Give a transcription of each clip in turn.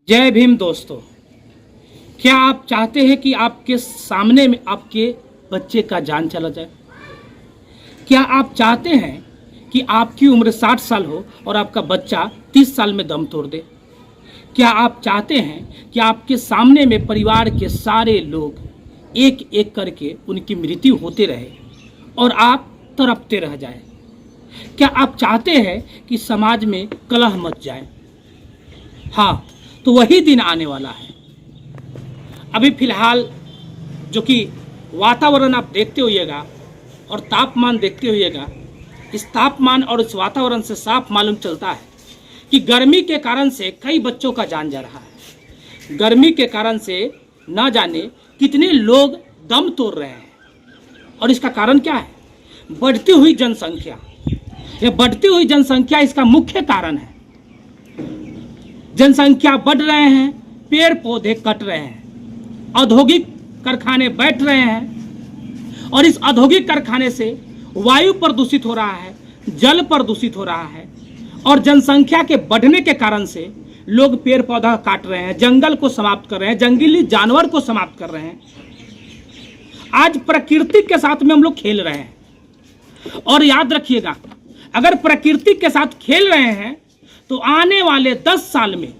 जय भीम दोस्तों। क्या आप चाहते हैं कि आपके सामने में आपके बच्चे का जान चला जाए? क्या आप चाहते हैं कि आपकी उम्र 60 साल हो और आपका बच्चा 30 साल में दम तोड़ दे? क्या आप चाहते हैं कि आपके सामने में परिवार के सारे लोग एक एक करके उनकी मृत्यु होते रहे और आप तड़पते रह जाएं? क्या आप चाहते हैं कि समाज में कलह मच जाए? हाँ, तो वही दिन आने वाला है। अभी फिलहाल जो कि वातावरण आप देखते होइएगा और तापमान देखते होइएगा, इस तापमान और इस वातावरण से साफ मालूम चलता है कि गर्मी के कारण से कई बच्चों का जान जा रहा है। गर्मी के कारण से न जाने कितने लोग दम तोड़ रहे हैं। और इसका कारण क्या है? बढ़ती हुई जनसंख्या। यह बढ़ती हुई जनसंख्या इसका मुख्य कारण है। जनसंख्या बढ़ रहे हैं, पेड़ पौधे कट रहे हैं, औद्योगिक कारखाने बैठ रहे हैं और इस औद्योगिक कारखाने से वायु प्रदूषित हो रहा है, जल प्रदूषित हो रहा है और जनसंख्या के बढ़ने के कारण से लोग पेड़ पौधा काट रहे हैं, जंगल को समाप्त कर रहे हैं, जंगली जानवर को समाप्त कर रहे हैं। आज प्रकृति के साथ में हम लोग खेल रहे हैं। और याद रखिएगा, अगर प्रकृति के साथ खेल रहे हैं तो आने वाले 10 साल में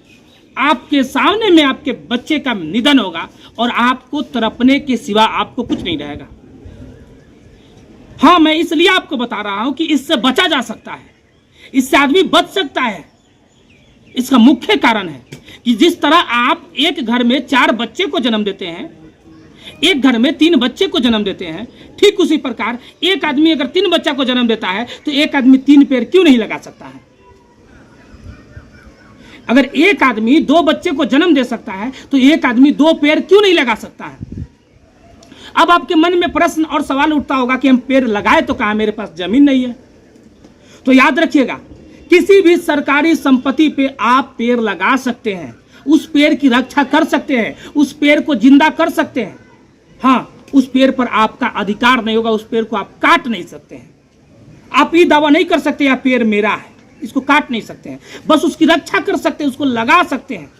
आपके सामने में आपके बच्चे का निधन होगा और आपको तड़पने के सिवा आपको कुछ नहीं रहेगा। हाँ, मैं इसलिए आपको बता रहा हूं कि इससे बचा जा सकता है, इससे आदमी बच सकता है। इसका मुख्य कारण है कि जिस तरह आप एक घर में 4 बच्चे को जन्म देते हैं, एक घर में 3 बच्चे को जन्म देते हैं, ठीक उसी प्रकार एक आदमी अगर 3 बच्चा को जन्म देता है तो एक आदमी 3 पेड़ क्यों नहीं लगा सकता है? अगर एक आदमी 2 बच्चे को जन्म दे सकता है तो एक आदमी 2 पेड़ क्यों नहीं लगा सकता है? अब आपके मन में प्रश्न और सवाल उठता होगा कि हम पेड़ लगाए तो कहाँ, मेरे पास जमीन नहीं है। तो याद रखिएगा, किसी भी सरकारी संपत्ति पे आप पेड़ लगा सकते हैं, उस पेड़ की रक्षा कर सकते हैं, उस पेड़ को जिंदा कर सकते हैं। हाँ, उस पेड़ पर आपका अधिकार नहीं होगा, उस पेड़ को आप काट नहीं सकते हैं। आप ये दावा नहीं कर सकते यह पेड़ मेरा है, इसको काट नहीं सकते हैं, बस उसकी रक्षा कर सकते हैं, उसको लगा सकते हैं।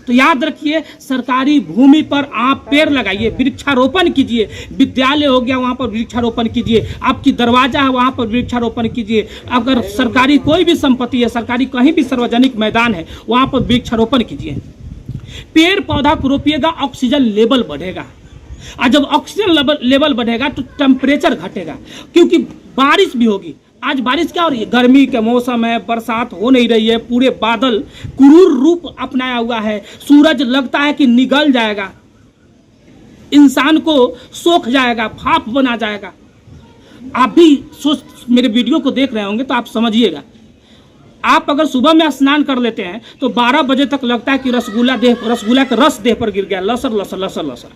तो याद रखिए, सरकारी भूमि पर आप पेड़ लगाइए, वृक्षारोपण कीजिए। विद्यालय हो गया, वहां पर वृक्षारोपण कीजिए। आपकी दरवाजा है, वहां पर वृक्षारोपण कीजिए। अगर सरकारी कोई भी संपत्ति है, सरकारी कहीं भी सार्वजनिक मैदान है, वहां पर वृक्षारोपण कीजिए। पेड़ पौधा को रोपिएगा, ऑक्सीजन लेवल बढ़ेगा और जब ऑक्सीजन लेवल बढ़ेगा तो टेम्परेचर घटेगा, क्योंकि बारिश भी होगी। आज बारिश क्या हो रही है? गर्मी के मौसम है, बरसात हो नहीं रही है, पूरे बादल क्रूर रूप अपनाया हुआ है, सूरज लगता है कि निगल जाएगा, इंसान को सोख जाएगा, भाप बना जाएगा। आप भी सोच, मेरे वीडियो को देख रहे होंगे तो आप समझिएगा। आप अगर सुबह में स्नान कर लेते हैं तो 12 बजे तक लगता है कि रसगुल्ला का रस देह पर गिर गया, लसर लसर लसर लसर।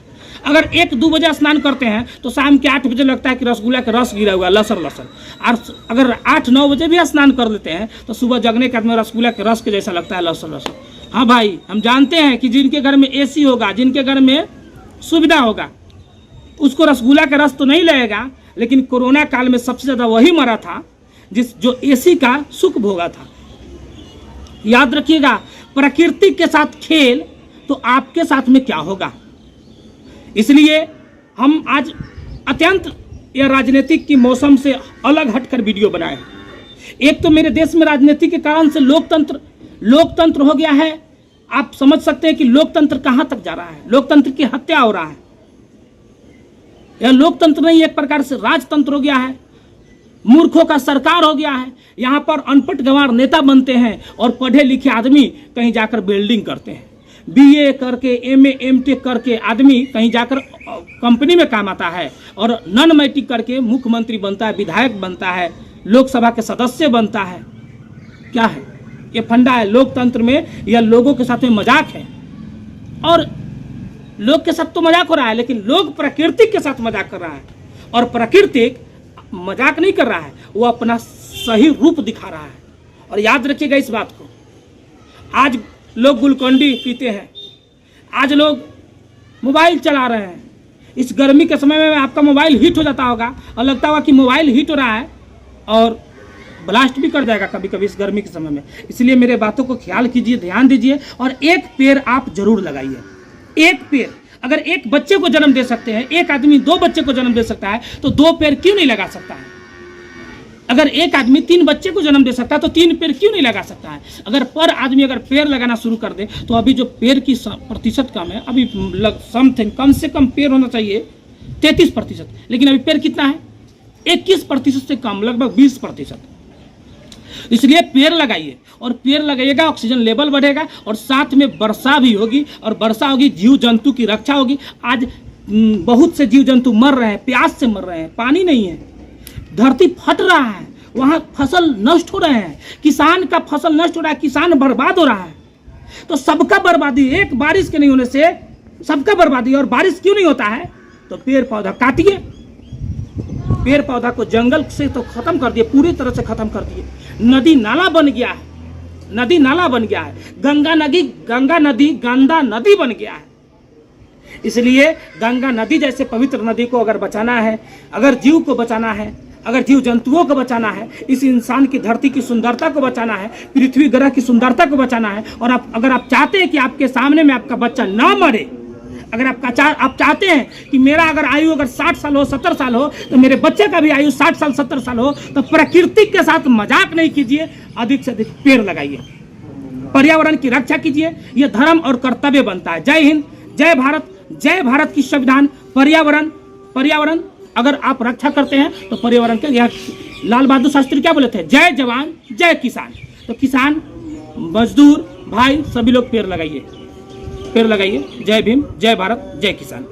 अगर 1-2 बजे स्नान करते हैं तो शाम के 8 बजे लगता है कि रसगुल्ला का रस गिरा हुआ, लसर लसर। और अगर 8-9 बजे भी स्नान कर लेते हैं तो सुबह जगने के बाद में रसगुल्ला के रस के जैसा लगता है, लसर लसर। हाँ भाई, हम जानते हैं कि जिनके घर में AC होगा, जिनके घर में सुविधा होगा, उसको रसगुल्ला का रस तो नहीं लगेगा। लेकिन कोरोना काल में सबसे ज़्यादा वही मरा था जो AC का सुख भोगा था। याद रखिएगा, प्रकृति के साथ खेल तो आपके साथ में क्या होगा। इसलिए हम आज अत्यंत यह राजनीतिक की मौसम से अलग हटकर वीडियो बनाए। एक तो मेरे देश में राजनीति के कारण से लोकतंत्र हो गया है। आप समझ सकते हैं कि लोकतंत्र कहां तक जा रहा है। लोकतंत्र की हत्या हो रहा है। यह लोकतंत्र नहीं, एक प्रकार से राजतंत्र हो गया है। मूर्खों का सरकार हो गया है। यहाँ पर अनपढ़ गंवार नेता बनते हैं और पढ़े लिखे आदमी कहीं जाकर बिल्डिंग करते हैं। BA करके, MA MTech करके आदमी कहीं जाकर कंपनी में काम आता है और नॉन मैट्रिक करके मुख्यमंत्री बनता है, विधायक बनता है, लोकसभा के सदस्य बनता है। क्या है ये फंडा है लोकतंत्र में। यह लोगों के साथ में मजाक है और लोग के साथ तो मजाक हो रहा है, लेकिन लोग प्रकृति के साथ मजाक कर रहा है और प्रकृति मजाक नहीं कर रहा है, वो अपना सही रूप दिखा रहा है। और याद रखिएगा इस बात को, आज लोग ग्लूकोन-डी पीते हैं, आज लोग मोबाइल चला रहे हैं। इस गर्मी के समय में आपका मोबाइल हीट हो जाता होगा और लगता होगा कि मोबाइल हीट हो रहा है और ब्लास्ट भी कर जाएगा कभी कभी इस गर्मी के समय में। इसलिए मेरे बातों को ख्याल कीजिए, ध्यान दीजिए और एक पेड़ आप जरूर लगाइए। एक पेड़, अगर एक बच्चे को जन्म दे सकते हैं, एक आदमी 2 बच्चे को जन्म दे सकता है तो 2 पेड़ क्यों नहीं लगा सकता है? अगर एक आदमी 3 बच्चे को जन्म दे सकता है तो 3 पेड़ क्यों नहीं लगा सकता है? अगर पर आदमी अगर पेड़ लगाना शुरू कर दे तो अभी जो पेड़ की प्रतिशत कम है, अभी समथिंग कम से कम पेड़ होना चाहिए 33%, लेकिन अभी पेड़ कितना है? 21% से कम, लगभग 20%। इसलिए पेड़ लगाइए, और पेड़ लगाइएगा ऑक्सीजन लेवल बढ़ेगा और साथ में वर्षा भी होगी, और वर्षा होगी जीव जंतु की रक्षा होगी। आज बहुत से जीव जंतु मर रहे हैं, प्यास से मर रहे हैं, पानी नहीं है, धरती फट रहा है, वहाँ फसल नष्ट हो रहे हैं, किसान का फसल नष्ट हो रहा है, किसान बर्बाद हो रहा है। तो सबका बर्बादी, एक बारिश के नहीं होने से सबका बर्बादी। और बारिश क्यों नहीं होता है? तो पेड़ पौधा काटिए, पेड़ पौधा को जंगल से तो खत्म कर दिए, पूरी तरह से खत्म कर दिए। नदी नाला बन गया है, नदी नाला बन गया है, गंगा नदी गंदा नदी बन गया है। इसलिए गंगा नदी जैसे पवित्र नदी को अगर बचाना है, अगर जीव को बचाना है, अगर जीव जंतुओं को बचाना है, इस इंसान की धरती की सुंदरता को बचाना है, पृथ्वी ग्रह की सुंदरता को बचाना है, और अगर आप चाहते हैं कि आपके सामने में आपका बच्चा ना मरे, अगर आप चाहते हैं कि मेरा अगर आयु अगर 60 साल हो, 70 साल हो, तो मेरे बच्चे का भी आयु 60 साल 70 साल हो, तो प्रकृति के साथ मजाक नहीं कीजिए, अधिक से अधिक पेड़ लगाइए, पर्यावरण की रक्षा कीजिए। यह धर्म और कर्तव्य बनता है। जय हिंद, जय भारत, जय भारत की संविधान। पर्यावरण अगर आप रक्षा करते हैं तो पर्यावरण के, यह लाल बहादुर शास्त्री क्या बोले थे? जय जवान जय किसान। तो किसान, मजदूर भाई सभी लोग पेड़ लगाइए, पेड़ लगाइए। जय भीम, जय भारत, जय किसान।